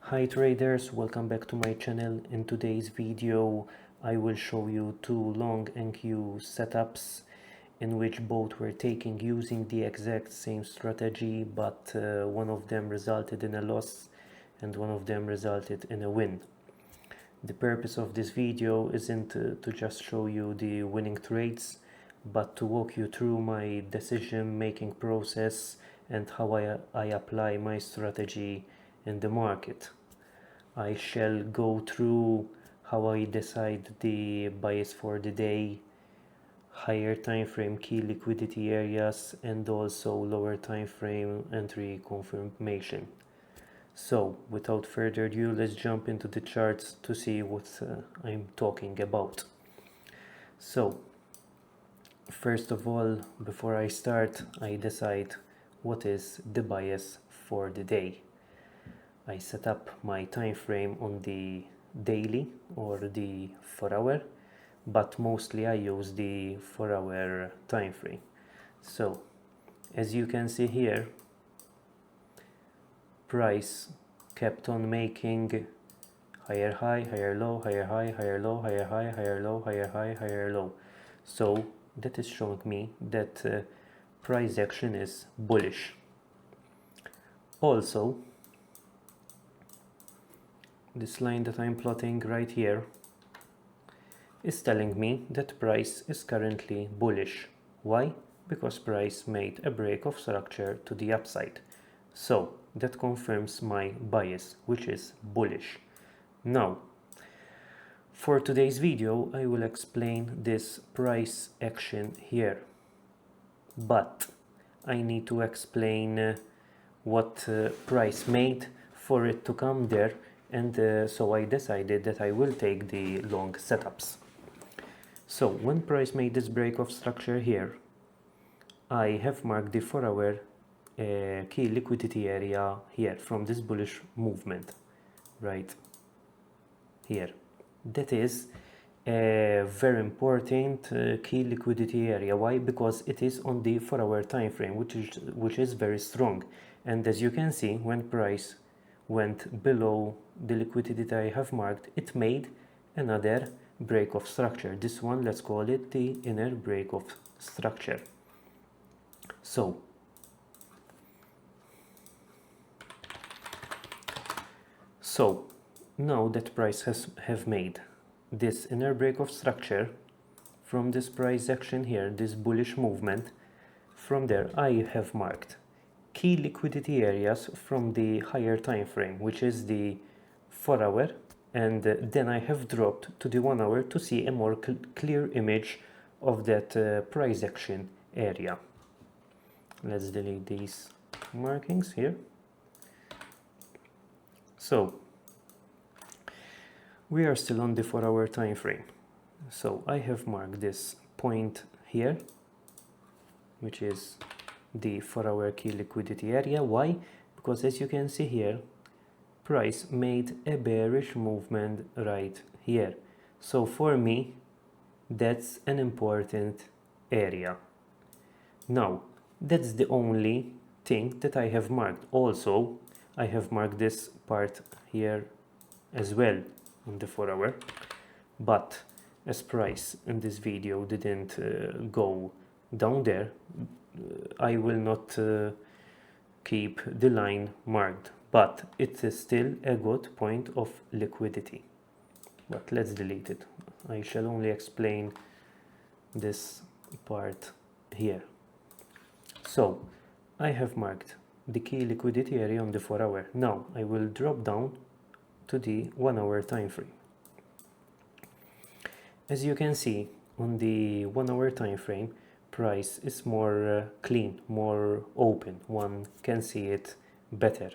Hi traders, welcome back to my channel. In today's video I will show you two long NQ setups in which both were taken using the exact same strategy, but one of them resulted in a loss and one of them resulted in a win. The purpose of this video isn't to just show you the winning trades, but to walk you through my decision making process and how I apply my strategy in the market. I shall go through how I decide the bias for the day, higher time frame key liquidity areas, and also lower time frame entry confirmation. So without further ado, let's jump into the charts to see what I'm talking about. So first of all, before I start, I decide what is the bias for the day. I set up my time frame on the daily or the 4-hour, but mostly I use the 4-hour time frame. So as you can see here, price kept on making higher high, higher low, higher high, higher low, higher high, higher low, higher high, higher low. So that is showing me that price action is bullish. Also, this line that I'm plotting right here is telling me that price is currently bullish. Why? Because price made a break of structure to the upside. So that confirms my bias, which is bullish. Now, for today's video, I will explain this price action here. But I need to explain what price made for it to come there, and so I decided that I will take the long setups. So when price made this break of structure here, I have marked the 4-hour key liquidity area here from this bullish movement right here. That is a very important key liquidity area. Why? Because it is on the 4-hour time frame, which is very strong. And as you can see, when price went below the liquidity that I have marked, it made another break of structure. This one, let's call it the inner break of structure. So now that price have made this inner break of structure from this price action here, this bullish movement, from there I have marked key liquidity areas from the higher time frame, which is the 4-hour, and then I have dropped to the 1-hour to see a more clear image of that price action area. Let's delete these markings here. So we are still on the 4-hour time frame. So I have marked this point here, which is the 4-hour key liquidity area. Why? Because as you can see here, price made a bearish movement right here. So for me, that's an important area. Now, that's the only thing that I have marked. Also, I have marked this part here as well on the 4-hour, but as price in this video didn't go down there, I will not keep the line marked, but it is still a good point of liquidity. But let's delete it. I shall only explain this part here. So I have marked the key liquidity area on the 4-hour. Now I will drop down to the 1-hour time frame. As you can see, on the 1-hour time frame, price is more clean, more open. One can see it better.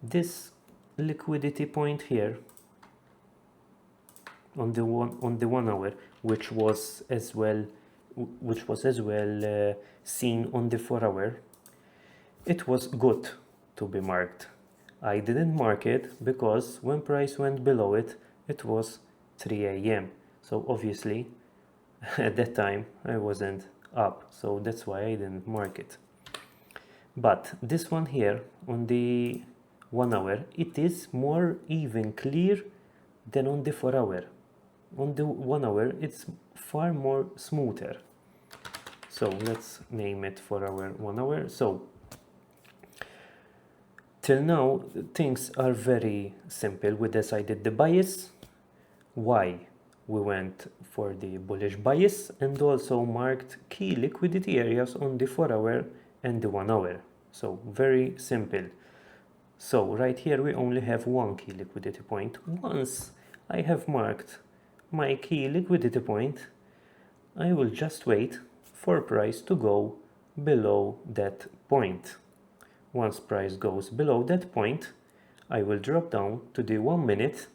This liquidity point here on the 1-hour, which was as well seen on the 4-hour, it was good to be marked. I didn't mark it because when price went below it, it was 3 a.m. So obviously at that time I wasn't up, so that's why I didn't mark it. But this one here on the 1 hour, it is more even clear than on the 4 hour. On the 1 hour, it's far more smoother. So let's name it 4 hour, 1 hour. So till now, things are very simple. We decided the bias, why we went for the bullish bias, and also marked key liquidity areas on the 4 hour and the 1 hour. So very simple. So right here we only have one key liquidity point. Once I have marked my key liquidity point, I will just wait for price to go below that point. Once price goes below that point, I will drop down to the 1 minute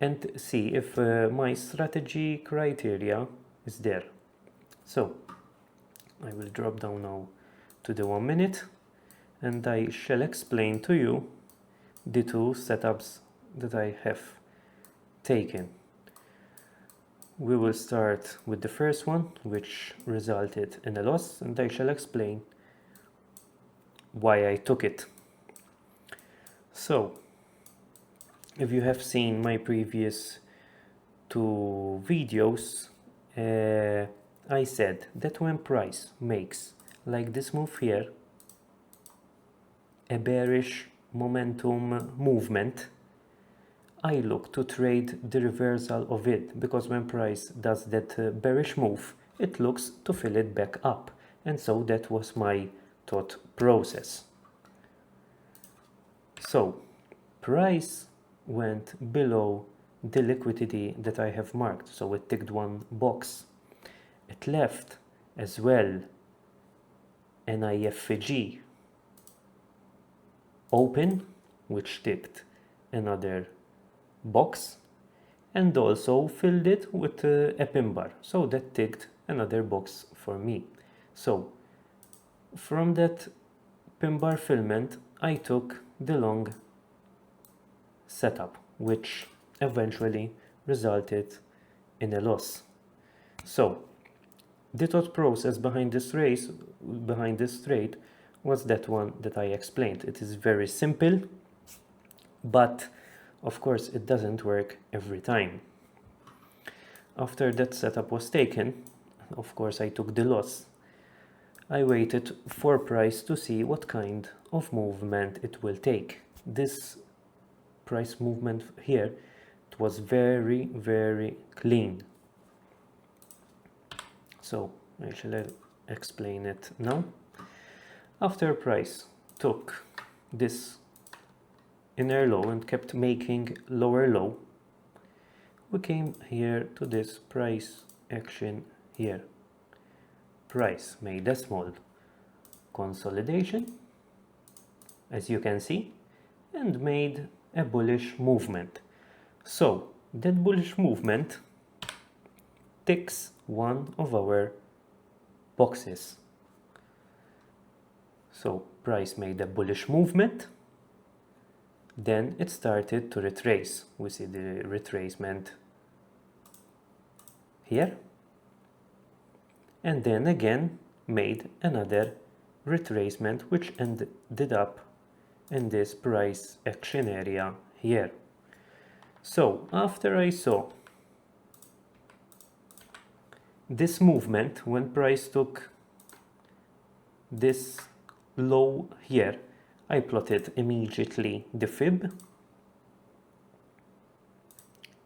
and see if my strategy criteria is there. So I will drop down now to the 1 minute, and I shall explain to you the two setups that I have taken. We will start with the first one, which resulted in a loss, and I shall explain why I took it. So, if you have seen my previous two videos, I said that when price makes like this move here, a bearish momentum movement, I look to trade the reversal of it, because when price does that bearish move, it looks to fill it back up. And so that was my thought process. So price went below the liquidity that I have marked, so it ticked one box. It left as well an IFG open, which ticked another box, and also filled it with a pin bar, so that ticked another box for me. So from that pin bar filament, I took the long setup, which eventually resulted in a loss. So the thought process behind this trade was that one that I explained. It is very simple, but of course it doesn't work every time. After that setup was taken, of course I took the loss. I waited for price to see what kind of movement it will take. This price movement here, it was very, very clean. So I shall explain it now. After price took this inner low and kept making lower low, we came here to this price action here. Price made a small consolidation, as you can see, and made a bullish movement. So that bullish movement ticks one of our boxes. So price made a bullish movement, then it started to retrace. We see the retracement here, and then again made another retracement, which ended up in this price action area here. So after I saw this movement, when price took this low here, I plotted immediately the fib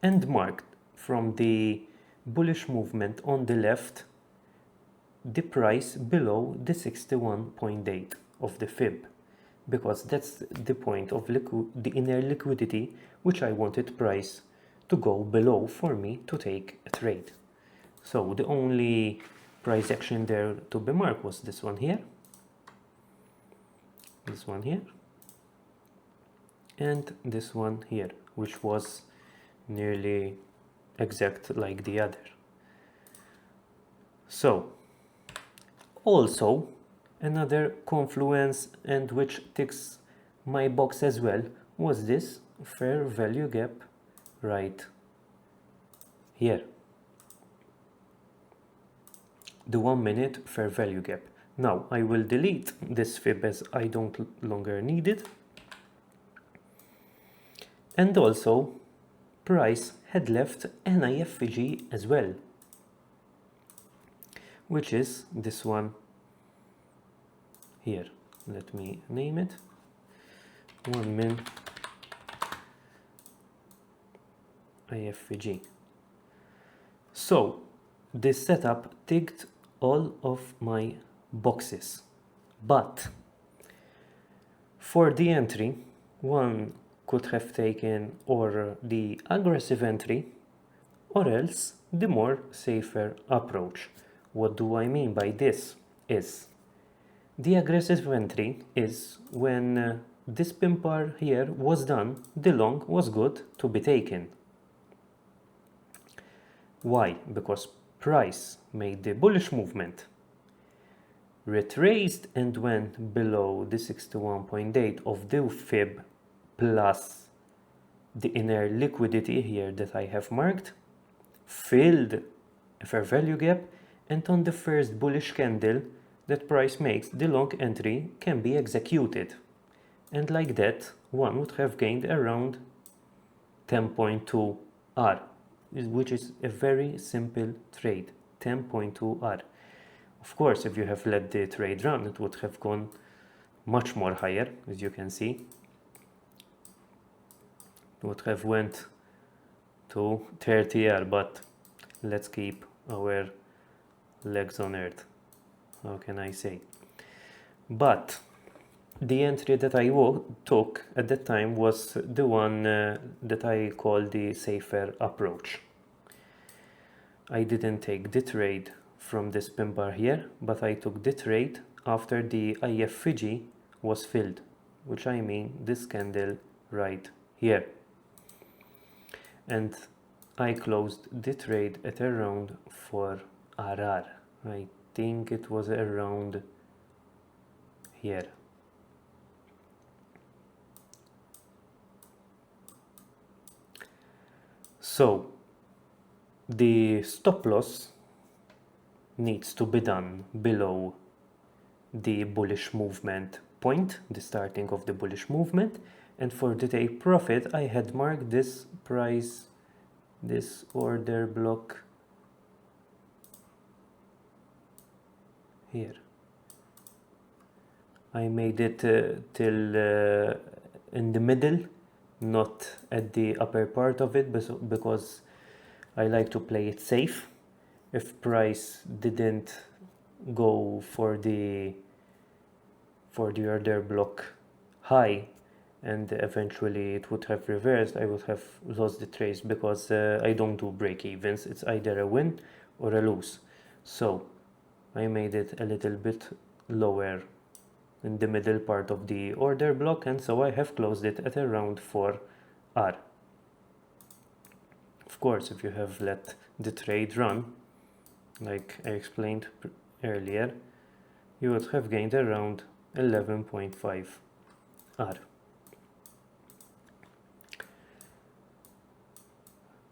and marked from the bullish movement on the left the price below the 61.8 of the fib, because that's the point of the inner liquidity which I wanted price to go below for me to take a trade. So the only price action there to be marked was this one here, this one here, and this one here, which was nearly exact like the other. So also another confluence, and which ticks my box as well, was this fair value gap right here, the 1 minute fair value gap. Now I will delete this fib as I don't longer need it, And also price had left an IFG as well, which is this one here. Let me name it 1 min IFG. So this setup ticked all of my boxes, but for the entry one could have taken or the aggressive entry or else the more safer approach. What do I mean by this is the aggressive entry is when this pin bar here was done, the long was good to be taken. Why? Because price made the bullish movement, retraced and went below the 61.8 of the fib plus the inner liquidity here that I have marked, filled a fair value gap, and on the first bullish candle that price makes, the long entry can be executed. And like that, one would have gained around 10.2 R, which is a very simple trade, 10.2 R. Of course, if you have let the trade run, it would have gone much more higher, as you can see. It would have went to 30 R, but let's keep our legs on earth. How can I say? But the entry that I took at that time was the one that I call the safer approach. I didn't take the trade from this pin bar here, but I took the trade after the IFG was filled, which I mean this candle right here. And I closed the trade at around 4 RR. I think it was around here. So the stop loss needs to be done below the bullish movement point, the starting of the bullish movement, and for the take profit I had marked this price, this order block here. I made it till in the middle, not at the upper part of it, because I like to play it safe. If price didn't go for the order block high and eventually it would have reversed, I would have lost the trades, because I don't do break-evens. It's either a win or a lose. So I made it a little bit lower in the middle part of the order block, and so I have closed it at around 4 R. Of course, if you have let the trade run, like I explained earlier, you would have gained around 11.5 R.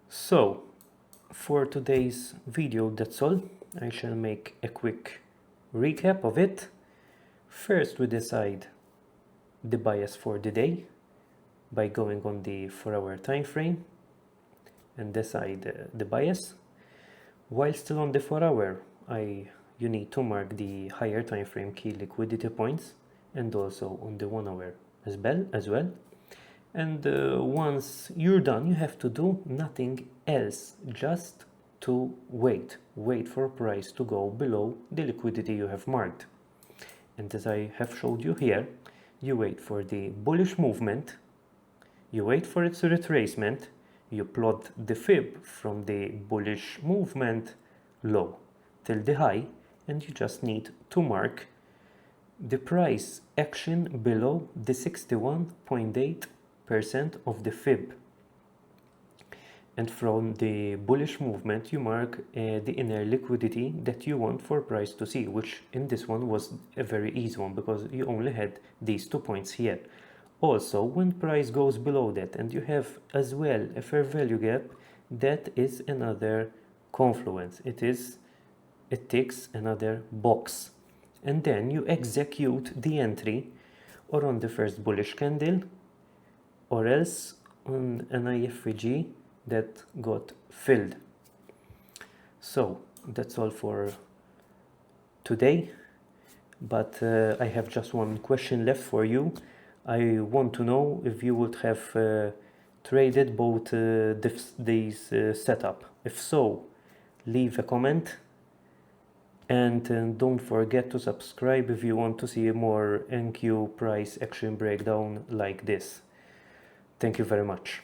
So for today's video, that's all. I shall make a quick recap of it. First, we decide the bias for the day by going on the 4-hour time frame and decide the bias. While still on the 4-hour, you need to mark the higher time frame key liquidity points, and also on the 1-hour as well. And once you're done, you have to do nothing else, just to wait for price to go below the liquidity you have marked. And as I have showed you here, you wait for the bullish movement, you wait for its retracement, you plot the fib from the bullish movement low till the high, and you just need to mark the price action below the 61.8% of the fib. And from the bullish movement you mark the inner liquidity that you want for price to see, which in this one was a very easy one because you only had these 2 points here. Also, when price goes below that and you have as well a fair value gap, that is another confluence. It ticks another box. And then you execute the entry or on the first bullish candle or else on an IFG that got filled. So that's all for today, but I have just one question left for you. I want to know if you would have traded both these setup. If so, leave a comment, and don't forget to subscribe if you want to see more NQ price action breakdown like this. Thank you very much.